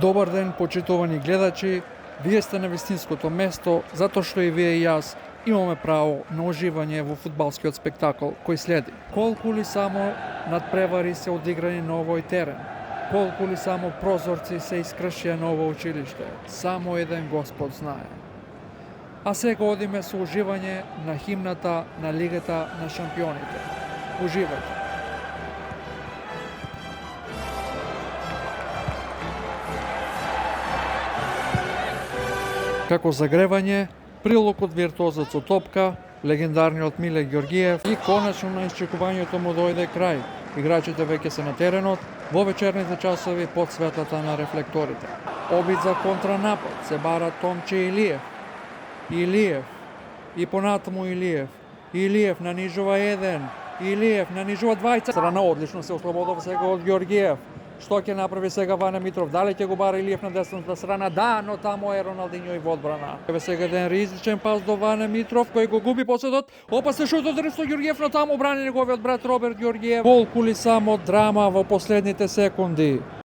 Добар ден, почитувани гледачи. Вие сте на вистинското место, затоа што и вие и јас имаме право на уживање во фудбалскиот спектакл кој следи. Колку ли само надпревари се одиграни на овој терен, колку ли само прозорци се искршија на ово училиште, само еден Господ знае. А сега одиме со уживање на химната на Лигата на шампионите. Уживајте! Како загревање, прилог од виртуозот со топка, легендарниот Миле Ѓоргиев и конечно на исчекувањето му дојде крај. Играчите веќе се на теренот, во вечерните часови под светлата на рефлекторите. Обид за контранапад се бара Томче Илиев. Илиев и понатаму Илиев. Илиев нанижува еден. Илиев нанижува двајца. Страна одлично се ослободува сега од Ѓоргиев. Што ќе направи сега Ване Митров? Дали ќе го бара Илиев на десната страна? Да, но тамо е Роналдиньо и во одбрана. Еве сега еден ризичен пас до Ване Митров, кој го губи посетот. Опасен шут од Ристо Ѓоргиев, но тамо брани неговиот брат Роберт Ѓоргиев. Колку ли само драма во последните секунди.